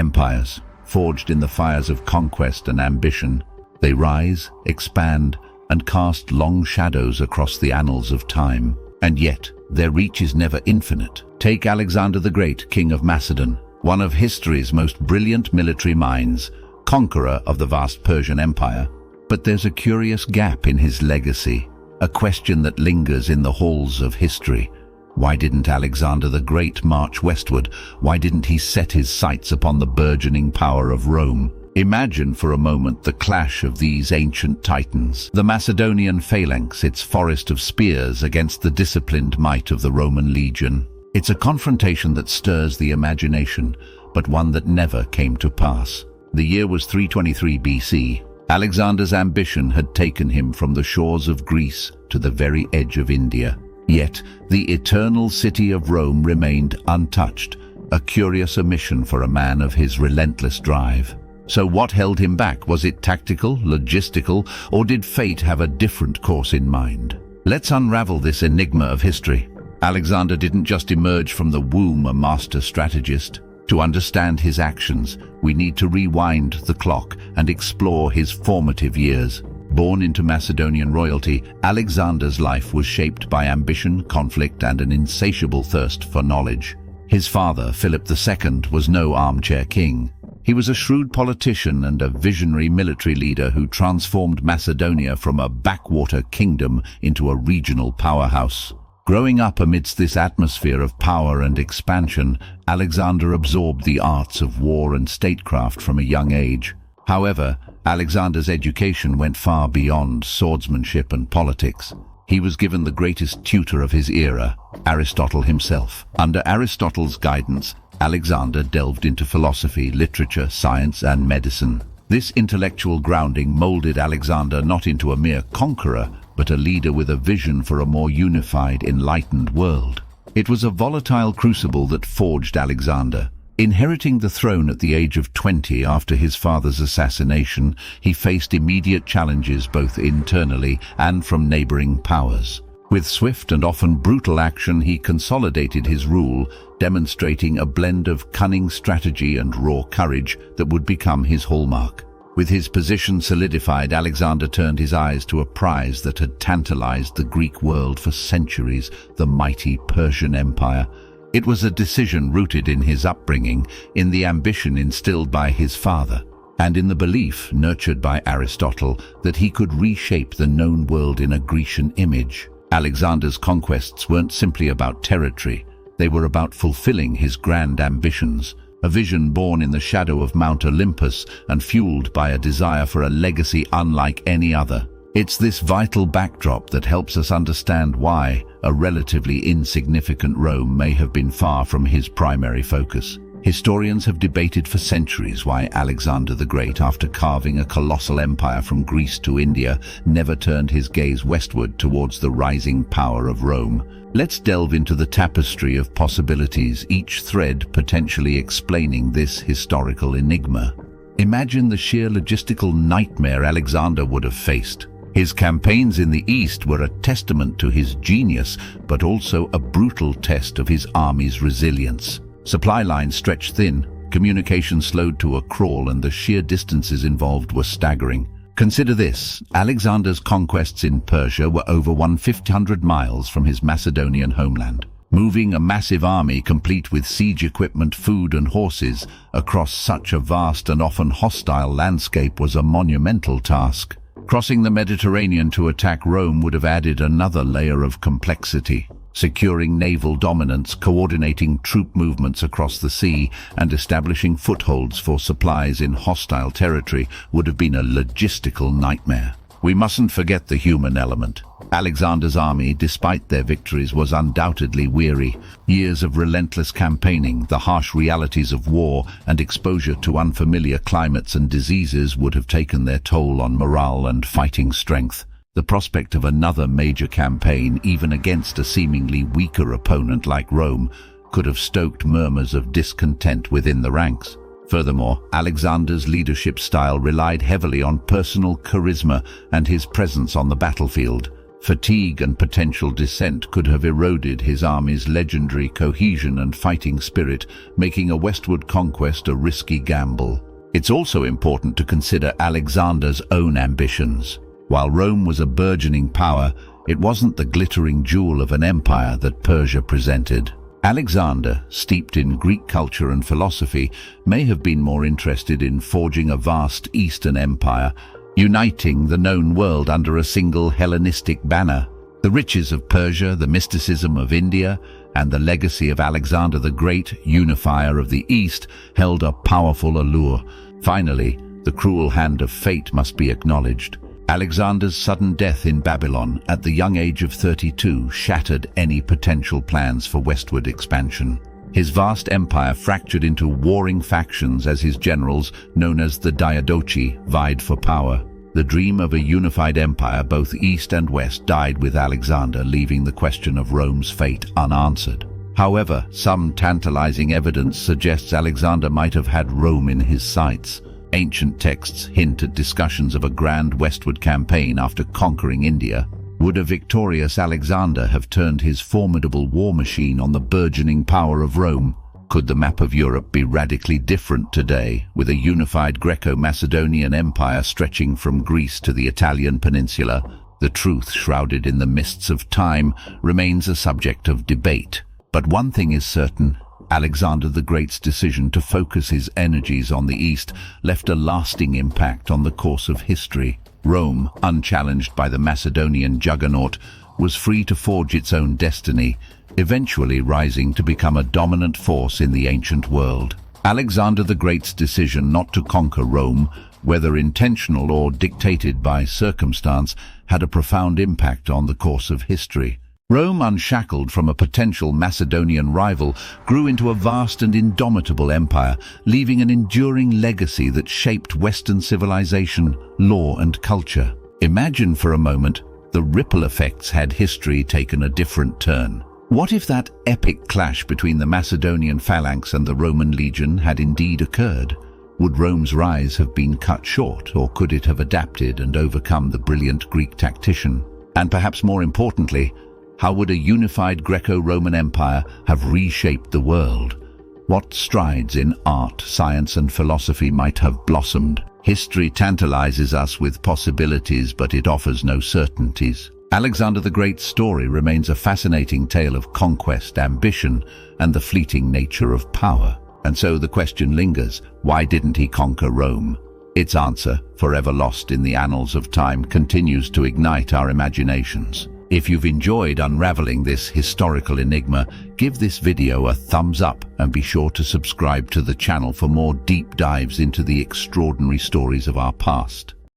Empires, forged in the fires of conquest and ambition, they rise, expand, and cast long shadows across the annals of time. And yet, their reach is never infinite. Take Alexander the Great, King of Macedon, one of history's most brilliant military minds, conqueror of the vast Persian Empire. But there's a curious gap in his legacy, a question that lingers in the halls of history. Why didn't Alexander the Great march westward? Why didn't he set his sights upon the burgeoning power of Rome? Imagine for a moment the clash of these ancient titans. The Macedonian phalanx, its forest of spears against the disciplined might of the Roman legion. It's a confrontation that stirs the imagination, but one that never came to pass. The year was 323 BC. Alexander's ambition had taken him from the shores of Greece to the very edge of India. Yet, the eternal city of Rome remained untouched, a curious omission for a man of his relentless drive. So what held him back? Was it tactical, logistical, or did fate have a different course in mind? Let's unravel this enigma of history. Alexander didn't just emerge from the womb a master strategist. To understand his actions, we need to rewind the clock and explore his formative years. Born into Macedonian royalty, Alexander's life was shaped by ambition, conflict, and an insatiable thirst for knowledge. His father, Philip II, was no armchair king. He was a shrewd politician and a visionary military leader who transformed Macedonia from a backwater kingdom into a regional powerhouse. Growing up amidst this atmosphere of power and expansion, Alexander absorbed the arts of war and statecraft from a young age. However, Alexander's education went far beyond swordsmanship and politics. He was given the greatest tutor of his era, Aristotle himself. Under Aristotle's guidance, Alexander delved into philosophy, literature, science, and medicine. This intellectual grounding molded Alexander not into a mere conqueror, but a leader with a vision for a more unified, enlightened world. It was a volatile crucible that forged Alexander. Inheriting the throne at the age of 20 after his father's assassination, he faced immediate challenges both internally and from neighboring powers. With swift and often brutal action, he consolidated his rule, demonstrating a blend of cunning strategy and raw courage that would become his hallmark. With his position solidified, Alexander turned his eyes to a prize that had tantalized the Greek world for centuries, the mighty Persian Empire. It was a decision rooted in his upbringing, in the ambition instilled by his father, and in the belief, nurtured by Aristotle, that he could reshape the known world in a Grecian image. Alexander's conquests weren't simply about territory. They were about fulfilling his grand ambitions, a vision born in the shadow of Mount Olympus and fueled by a desire for a legacy unlike any other. It's this vital backdrop that helps us understand why a relatively insignificant Rome may have been far from his primary focus. Historians have debated for centuries why Alexander the Great, after carving a colossal empire from Greece to India, never turned his gaze westward towards the rising power of Rome. Let's delve into the tapestry of possibilities, each thread potentially explaining this historical enigma. Imagine the sheer logistical nightmare Alexander would have faced. His campaigns in the east were a testament to his genius, but also a brutal test of his army's resilience. Supply lines stretched thin, communication slowed to a crawl, and the sheer distances involved were staggering. Consider this: Alexander's conquests in Persia were over 1,500 miles from his Macedonian homeland. Moving a massive army complete with siege equipment, food and horses across such a vast and often hostile landscape was a monumental task. Crossing the Mediterranean to attack Rome would have added another layer of complexity. Securing naval dominance, coordinating troop movements across the sea, and establishing footholds for supplies in hostile territory would have been a logistical nightmare. We mustn't forget the human element. Alexander's army, despite their victories, was undoubtedly weary. Years of relentless campaigning, the harsh realities of war, and exposure to unfamiliar climates and diseases would have taken their toll on morale and fighting strength. The prospect of another major campaign, even against a seemingly weaker opponent like Rome, could have stoked murmurs of discontent within the ranks. Furthermore, Alexander's leadership style relied heavily on personal charisma and his presence on the battlefield. Fatigue and potential dissent could have eroded his army's legendary cohesion and fighting spirit, making a westward conquest a risky gamble. It's also important to consider Alexander's own ambitions. While Rome was a burgeoning power, it wasn't the glittering jewel of an empire that Persia presented. Alexander, steeped in Greek culture and philosophy, may have been more interested in forging a vast Eastern empire, uniting the known world under a single Hellenistic banner. The riches of Persia, the mysticism of India, and the legacy of Alexander the Great, unifier of the East, held a powerful allure. Finally, the cruel hand of fate must be acknowledged. Alexander's sudden death in Babylon at the young age of 32 shattered any potential plans for westward expansion. His vast empire fractured into warring factions as his generals, known as the Diadochi, vied for power. The dream of a unified empire, both east and west, died with Alexander, leaving the question of Rome's fate unanswered. However, some tantalizing evidence suggests Alexander might have had Rome in his sights. Ancient texts hint at discussions of a grand westward campaign after conquering India. Would a victorious Alexander have turned his formidable war machine on the burgeoning power of Rome? Could the map of Europe be radically different today, with a unified Greco-Macedonian empire stretching from Greece to the Italian peninsula? The truth, shrouded in the mists of time, remains a subject of debate. But one thing is certain: Alexander the Great's decision to focus his energies on the East left a lasting impact on the course of history. Rome, unchallenged by the Macedonian juggernaut, was free to forge its own destiny, eventually rising to become a dominant force in the ancient world. Alexander the Great's decision not to conquer Rome, whether intentional or dictated by circumstance, had a profound impact on the course of history. Rome, unshackled from a potential Macedonian rival, grew into a vast and indomitable empire, leaving an enduring legacy that shaped Western civilization, law, and culture. Imagine for a moment the ripple effects had history taken a different turn. What if that epic clash between the Macedonian phalanx and the Roman legion had indeed occurred? Would Rome's rise have been cut short, or could it have adapted and overcome the brilliant Greek tactician? And perhaps more importantly, how would a unified Greco-Roman empire have reshaped the world? What strides in art, science, and philosophy might have blossomed? History tantalizes us with possibilities, but it offers no certainties. Alexander the Great's story remains a fascinating tale of conquest, ambition, and the fleeting nature of power. And so the question lingers: why didn't he conquer Rome? Its answer, forever lost in the annals of time, continues to ignite our imaginations. If you've enjoyed unraveling this historical enigma, give this video a thumbs up and be sure to subscribe to the channel for more deep dives into the extraordinary stories of our past.